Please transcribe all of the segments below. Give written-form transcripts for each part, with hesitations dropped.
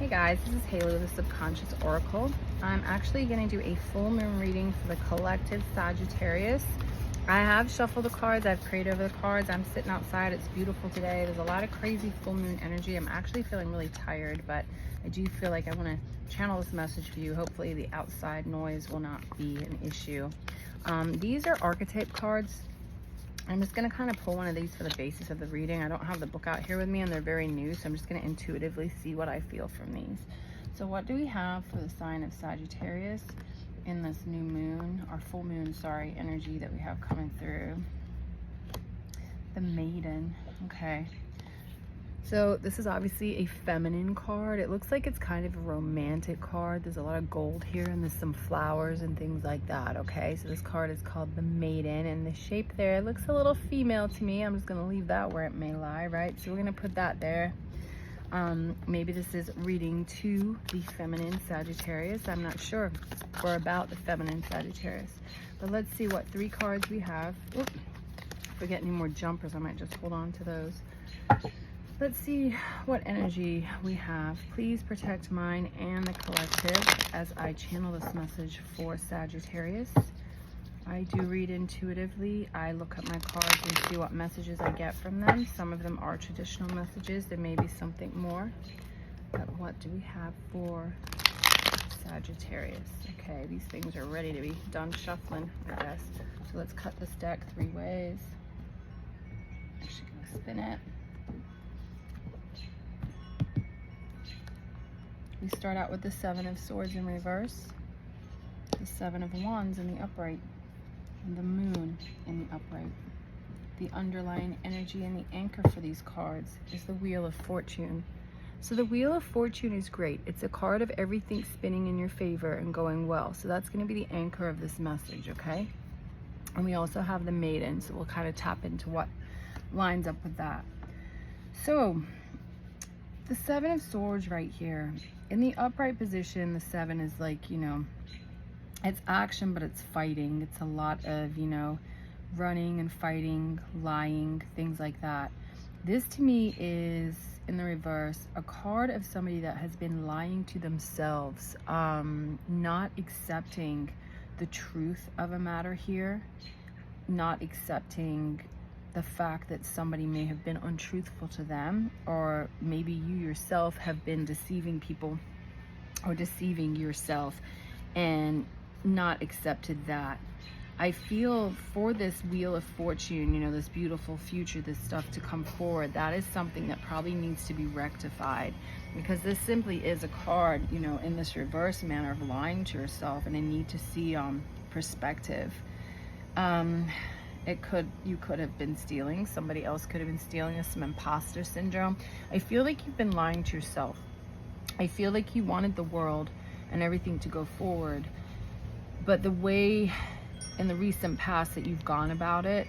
Hey guys, this is Haley with the Subconscious Oracle. I'm actually going to do a full moon reading for the collective Sagittarius. I have shuffled the cards, I've prayed over the cards. I'm sitting outside, it's beautiful today. There's a lot of crazy full moon energy. I'm actually feeling really tired, but I do feel like I want to channel this message for you. Hopefully the outside noise will not be an issue. These are archetype cards. I'm just going to kind of pull one of these for the basis of the reading. I don't have the book out here with me and they're very new, so I'm just going to intuitively see what I feel from these. So what do we have for the sign of Sagittarius in this new moon, or full moon, sorry, energy that we have coming through? The Maiden. Okay. So this is obviously a feminine card. It looks like it's kind of a romantic card. There's a lot of gold here and there's some flowers and things like that, okay? So this card is called the Maiden, and the shape there looks a little female to me. I'm just gonna leave that where it may lie, right? So we're gonna put that there. Maybe this is reading to the feminine Sagittarius. I'm not sure, or about the feminine Sagittarius. But let's see what 3 cards we have. Oop. If we get any more jumpers, I might just hold on to those. Let's see what energy we have. Please protect mine and the collective as I channel this message for Sagittarius. I do read intuitively. I look at my cards and see what messages I get from them. Some of them are traditional messages. There may be something more. But what do we have for Sagittarius? Okay, these things are ready to be done shuffling, I guess. So let's cut this deck 3 ways. Actually gonna spin it. We start out with the 7 of Swords in reverse, the 7 of Wands in the upright, and the Moon in the upright. The underlying energy and the anchor for these cards is the Wheel of Fortune. So the Wheel of Fortune is great. It's a card of everything spinning in your favor and going well. So that's going to be the anchor of this message, okay? And we also have the Maiden, so we'll kind of tap into what lines up with that. So the 7 of Swords right here. In the upright position, the 7 is like, you know, it's action, but it's fighting. It's a lot of, you know, running and fighting, lying, things like that. This to me is, in the reverse, a card of somebody that has been lying to themselves, not accepting the truth of a matter here, not accepting the fact that somebody may have been untruthful to them, or maybe you yourself have been deceiving people or deceiving yourself and not accepted that. I feel for this Wheel of Fortune, you know, this beautiful future, this stuff to come forward, that is something that probably needs to be rectified, because this simply is a card, you know, in this reverse manner of lying to yourself and a need to see perspective. You could have been stealing. Somebody else could have been stealing. There's some imposter syndrome. I feel like you've been lying to yourself. I feel like you wanted the world and everything to go forward, but the way in the recent past that you've gone about it,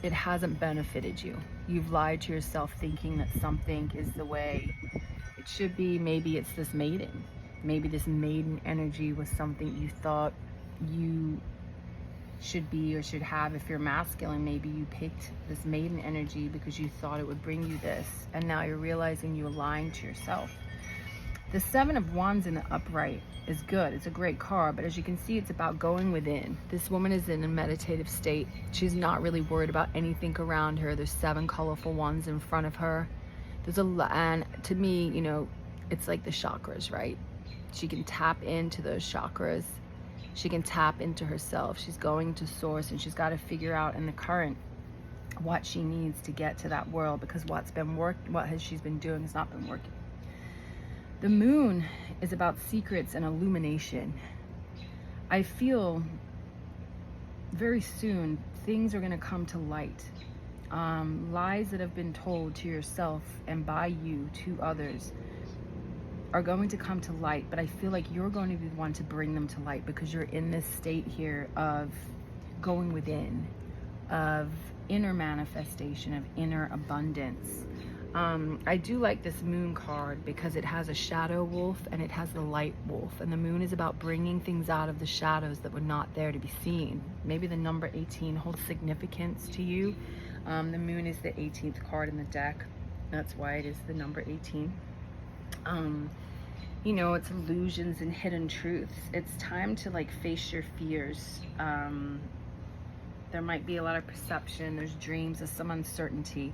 it hasn't benefited you. You've lied to yourself thinking that something is the way it should be. Maybe it's this maiden. Maybe this maiden energy was something you thought you should be or should have. If you're masculine, maybe you picked this maiden energy because you thought it would bring you this, and now you're realizing you're lying to yourself. The 7 of Wands in the upright is good. It's a great card, but as you can see, it's about going within. This woman is in a meditative state. She's not really worried about anything around her. There's 7 colorful wands in front of her. There's a lot, and to me, you know, it's like the chakras, right? She can tap into those chakras. She can tap into herself. She's going to source, and she's got to figure out in the current what she needs to get to that world, because what she's been doing has not been working. The Moon is about secrets and illumination. I feel very soon things are going to come to light. Lies that have been told to yourself and by you to others are going to come to light, but I feel like you're going to be the one to bring them to light, because you're in this state here of going within, of inner manifestation, of inner abundance. I do like this Moon card because it has a shadow wolf and it has the light wolf, and the Moon is about bringing things out of the shadows that were not there to be seen. Maybe the number 18 holds significance to you. The Moon is the 18th card in the deck. That's why it is the number 18. you know, it's illusions and hidden truths. It's time to like face your fears. There might be a lot of perception, there's dreams, there's some uncertainty.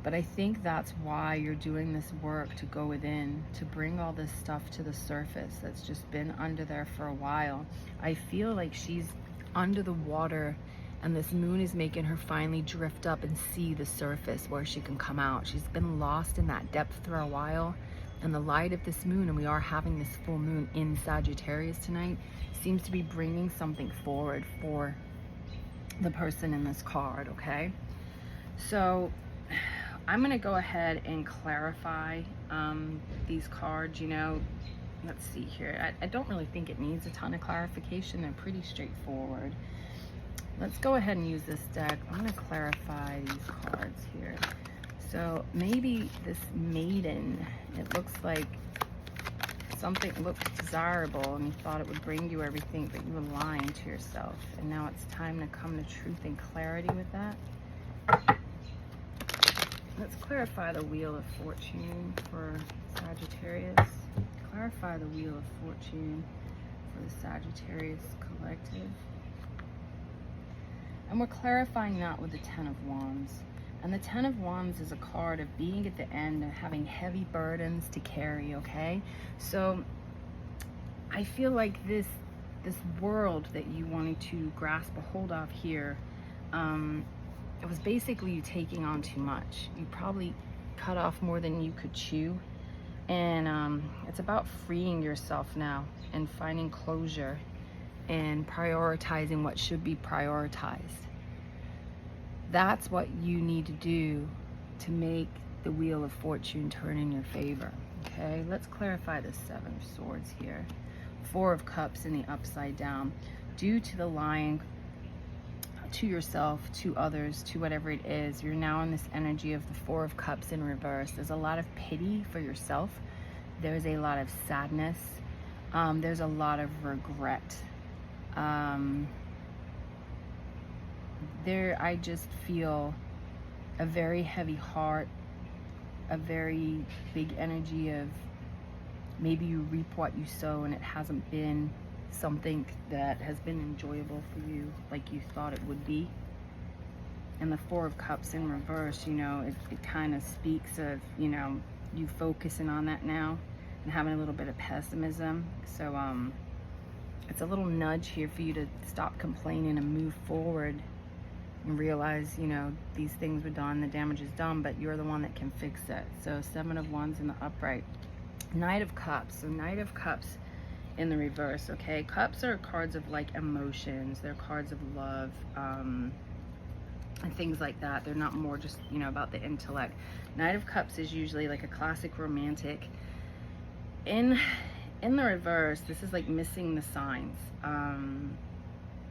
But I think that's why you're doing this work, to go within, to bring all this stuff to the surface that's just been under there for a while. I feel like she's under the water, and this moon is making her finally drift up and see the surface where she can come out. She's been lost in that depth for a while, and the light of this moon, and we are having this full moon in Sagittarius tonight, seems to be bringing something forward for the person in this card, okay? So I'm gonna go ahead and clarify these cards. You know, let's see here. I don't really think it needs a ton of clarification. They're pretty straightforward. Let's go ahead and use this deck. I'm gonna clarify these cards here. So maybe this maiden, it looks like something looked desirable and you thought it would bring you everything, but you were lying to yourself. And now it's time to come to truth and clarity with that. Let's clarify the Wheel of Fortune for Sagittarius. Clarify the Wheel of Fortune for the Sagittarius collective. And we're clarifying that with the Ten of Wands. And the Ten of Wands is a card of being at the end and having heavy burdens to carry, okay? So I feel like this world that you wanted to grasp a hold of here, it was basically you taking on too much. You probably cut off more than you could chew. And it's about freeing yourself now and finding closure and prioritizing what should be prioritized. That's what you need to do to make the Wheel of Fortune turn in your favor, okay? Let's clarify the Seven of Swords here. Four of Cups in the upside down. Due to the lying to yourself, to others, to whatever it is, you're now in this energy of the Four of Cups in reverse. There's a lot of pity for yourself. There's a lot of sadness. There's a lot of regret. I just feel a very heavy heart, a very big energy of maybe you reap what you sow and it hasn't been something that has been enjoyable for you like you thought it would be. And the Four of Cups in reverse, you know, it kind of speaks of, you know, you focusing on that now and having a little bit of pessimism. So it's a little nudge here for you to stop complaining and move forward and realize, you know, these things were done, the damage is done, but you're the one that can fix it. So Seven of Wands in the upright. Knight of Cups. So Knight of Cups in the reverse, okay? Cups are cards of like emotions. They're cards of love and things like that. They're not more just, you know, about the intellect. Knight of Cups is usually like a classic romantic. In the reverse, this is like missing the signs.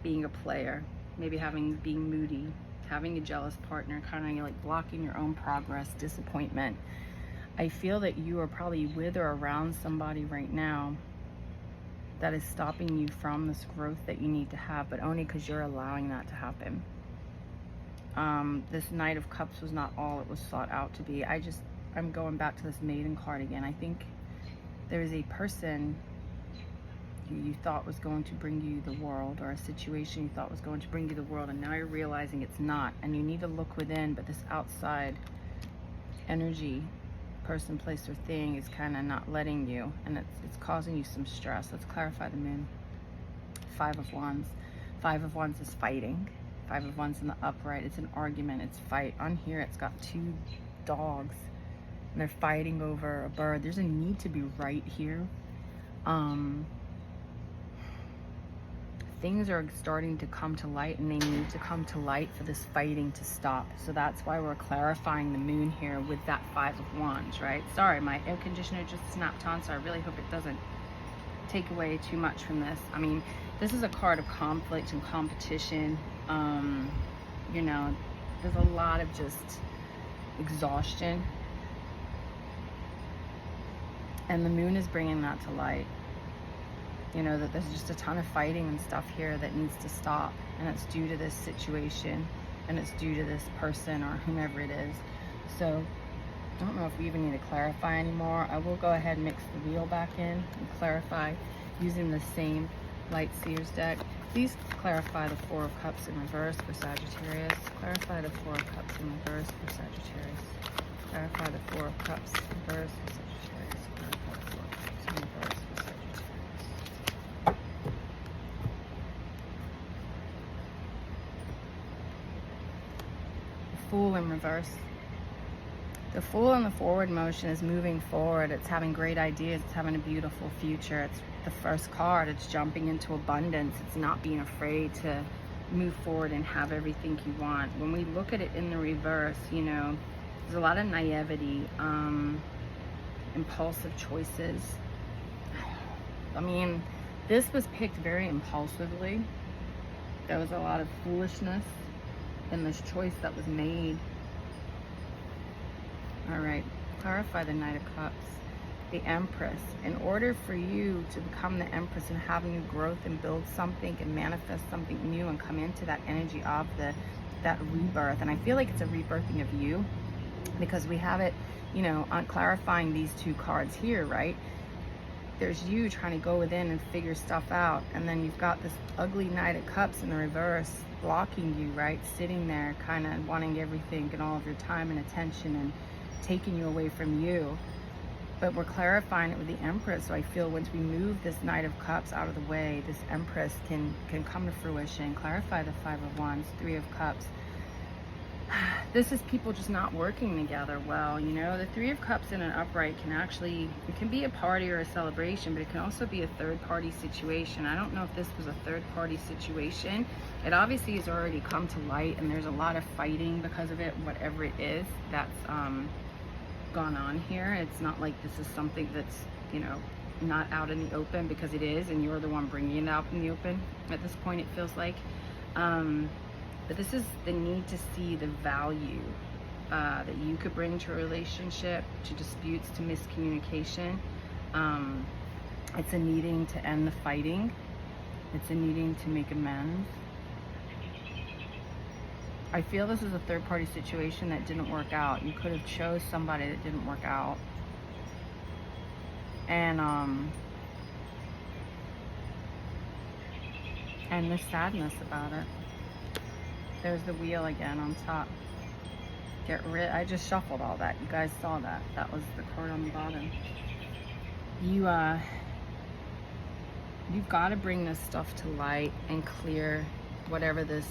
Being a player, maybe being moody, having a jealous partner, kind of like blocking your own progress, disappointment. I feel that you are probably with or around somebody right now that is stopping you from this growth that you need to have, but only because you're allowing that to happen. This Knight of Cups was not all it was sought out to be. I'm going back to this Maiden card again. I think there is a person who you thought was going to bring you the world, or a situation you thought was going to bring you the world, and now you're realizing it's not, and you need to look within, but this outside energy, person, place, or thing is kind of not letting you, and it's causing you some stress. Let's clarify the Moon. Five of Wands. Five of Wands is fighting. Five of Wands in the upright. It's an argument. It's fight. On here, it's got two dogs, and they're fighting over a bird. There's a need to be right here. Things are starting to come to light, and they need to come to light for this fighting to stop. So that's why we're clarifying the Moon here with that Five of Wands, right? Sorry, my air conditioner just snapped on, so I really hope it doesn't take away too much from this. I mean, this is a card of conflict and competition. You know, there's a lot of just exhaustion, and the Moon is bringing that to light. You know, that there's just a ton of fighting and stuff here that needs to stop, and it's due to this situation, and it's due to this person or whomever it is. So I don't know if we even need to clarify anymore. I will go ahead and mix the wheel back in and clarify using the same light seers deck. Please clarify the Four of Cups in reverse for Sagittarius. Clarify the Four of Cups in reverse for Sagittarius. Clarify the Four of Cups in reverse for Sagittarius. Clarify the Four of Cups in reverse for Sagittarius. The Fool in reverse. The Fool in the forward motion is moving forward. It's having great ideas. It's having a beautiful future. It's the first card. It's jumping into abundance. It's not being afraid to move forward and have everything you want. When we look at it in the reverse, you know, there's a lot of naivety, impulsive choices. I mean, this was picked very impulsively. There was a lot of foolishness in this choice that was made. All right, clarify the Knight of Cups. The Empress. In order for you to become the Empress and have new growth and build something and manifest something new and come into that energy of that rebirth, and I feel like it's a rebirthing of you, because we have it, you know, on clarifying these two cards here, right? There's you trying to go within and figure stuff out, and then you've got this ugly Knight of Cups in the reverse blocking you, right? Sitting there kind of wanting everything and all of your time and attention and taking you away from you. But we're clarifying it with the Empress, so I feel once we move this Knight of Cups out of the way, this Empress can come to fruition. Clarify the Five of Wands, Three of Cups. This is people just not working together well, you know. The Three of Cups in an upright can actually, it can be a party or a celebration, but it can also be a third party situation. I don't know if this was a third party situation. It obviously has already come to light, and there's a lot of fighting because of it, whatever it is that's gone on here. It's not like this is something that's, you know, not out in the open, because it is, and you're the one bringing it out in the open at this point, it feels like. But this is the need to see the value that you could bring to a relationship, to disputes, to miscommunication. It's a needing to end the fighting. It's a needing to make amends. I feel this is a third party situation that didn't work out. You could have chose somebody that didn't work out. And there's sadness about it. There's the Wheel again on top. Get rid. I just shuffled all that. You guys saw that. That was the card on the bottom. You've got to bring this stuff to light and clear whatever this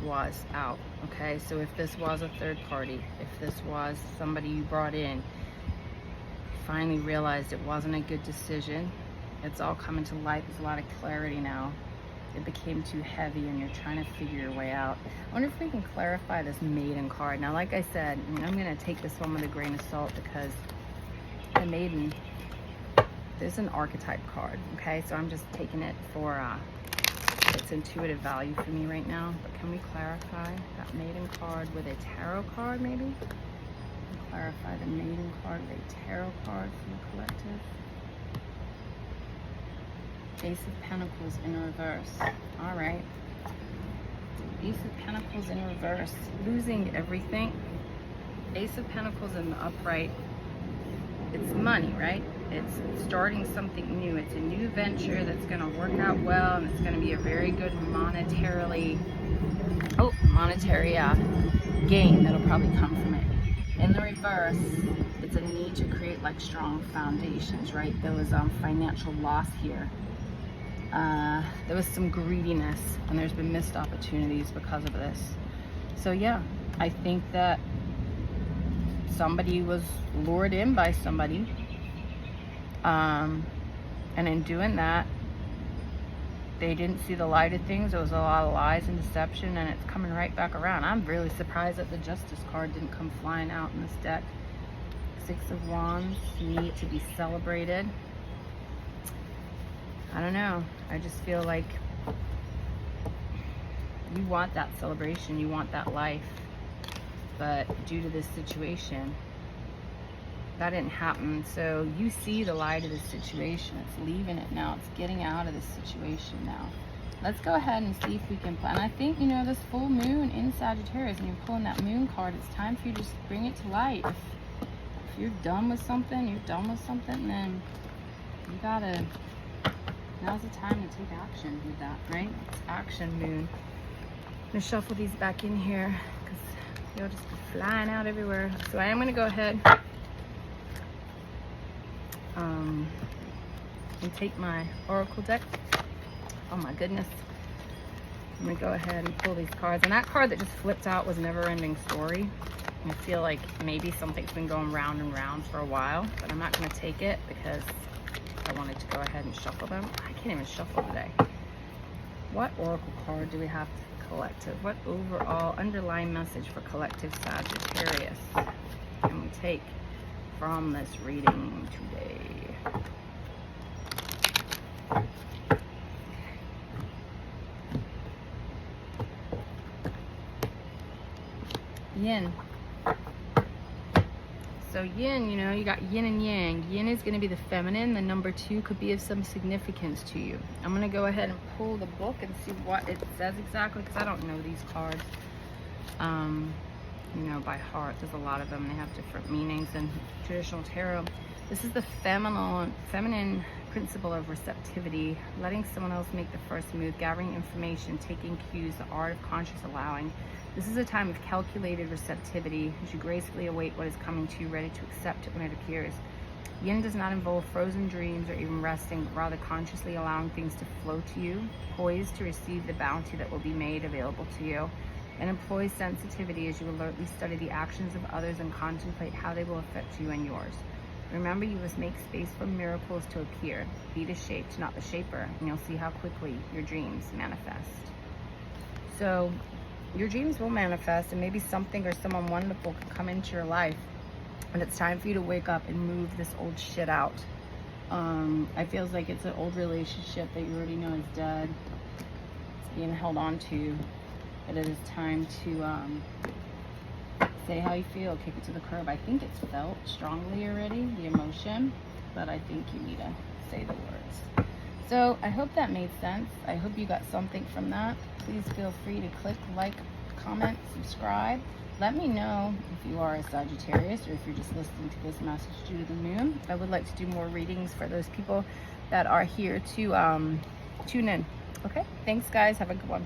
was out. Okay, so if this was a third party, if this was somebody you brought in, finally realized it wasn't a good decision, it's all coming to light. There's a lot of clarity now. It became too heavy and you're trying to figure your way out. I wonder if we can clarify this Maiden card. Now, like I said, I'm going to take this one with a grain of salt, because the Maiden, there's an archetype card, okay? So I'm just taking it for its intuitive value for me right now. But can we clarify that Maiden card with a tarot card, maybe? And clarify the Maiden card with a tarot card from the collective. Ace of Pentacles in reverse. All right. Ace of Pentacles in reverse. Losing everything. Ace of Pentacles in the upright. It's money, right? It's starting something new. It's a new venture that's going to work out well, and it's going to be a very good monetary gain that'll probably come from it. In the reverse, it's a need to create like strong foundations, right? There was financial loss here. There was some greediness, and there's been missed opportunities because of this. So yeah, I think that somebody was lured in by somebody, and in doing that, they didn't see the light of things. There was a lot of lies and deception, and it's coming right back around. I'm really surprised that the Justice card didn't come flying out in this deck. Six of Wands, need to be celebrated. I don't know. I just feel like you want that celebration, you want that life, but due to this situation, that didn't happen. So you see the light of this situation. It's leaving it now. It's getting out of this situation now. Let's go ahead and see if we can plan. I think, you know, this full moon in Sagittarius, and you're pulling that moon card, it's time for you to just bring it to light. you're done with something, then you gotta, now's the time to take action with that, right? It's action moon. I'm gonna shuffle these back in here because they'll just be flying out everywhere. So I am gonna go ahead and take my oracle deck. Oh my goodness. I'm gonna go ahead and pull these cards. And that card that just flipped out was Never Ending Story. I feel like maybe something's been going round and round for a while, but I'm not gonna take it because I wanted to go ahead and shuffle them. I can't even shuffle today. What oracle card do we have for collective? What overall underlying message for collective Sagittarius can we take from this reading today? Yin. So yin, you know, you got yin and yang. Yin is going to be the feminine. The number 2 could be of some significance to you. I'm going to go ahead and pull the book and see what it says exactly, because I don't know these cards, you know, by heart. There's a lot of them. They have different meanings in traditional tarot. This is the feminine principle of receptivity, letting someone else make the first move, gathering information, taking cues, the art of conscious allowing. This is a time of calculated receptivity as you gracefully await what is coming to you, ready to accept it when it appears. Yin does not involve frozen dreams or even resting, but rather consciously allowing things to flow to you, poised to receive the bounty that will be made available to you, and employs sensitivity as you alertly study the actions of others and contemplate how they will affect you and yours. Remember, you must make space for miracles to appear. Be the shaped, not the shaper, and you'll see how quickly your dreams manifest. So, your dreams will manifest, and maybe something or someone wonderful can come into your life, and it's time for you to wake up and move this old shit out. I feels like it's an old relationship that you already know is dead. It's being held on to, but it is time to say how you feel, kick it to the curb. I think it's felt strongly already, the emotion, but I think you need to say the words. So I hope that made sense. I hope you got something from that. Please feel free to click like, comment, subscribe. Let me know if you are a Sagittarius or if you're just listening to this message due to the moon. I would like to do more readings for those people that are here to tune in. Okay, thanks guys. Have a good one.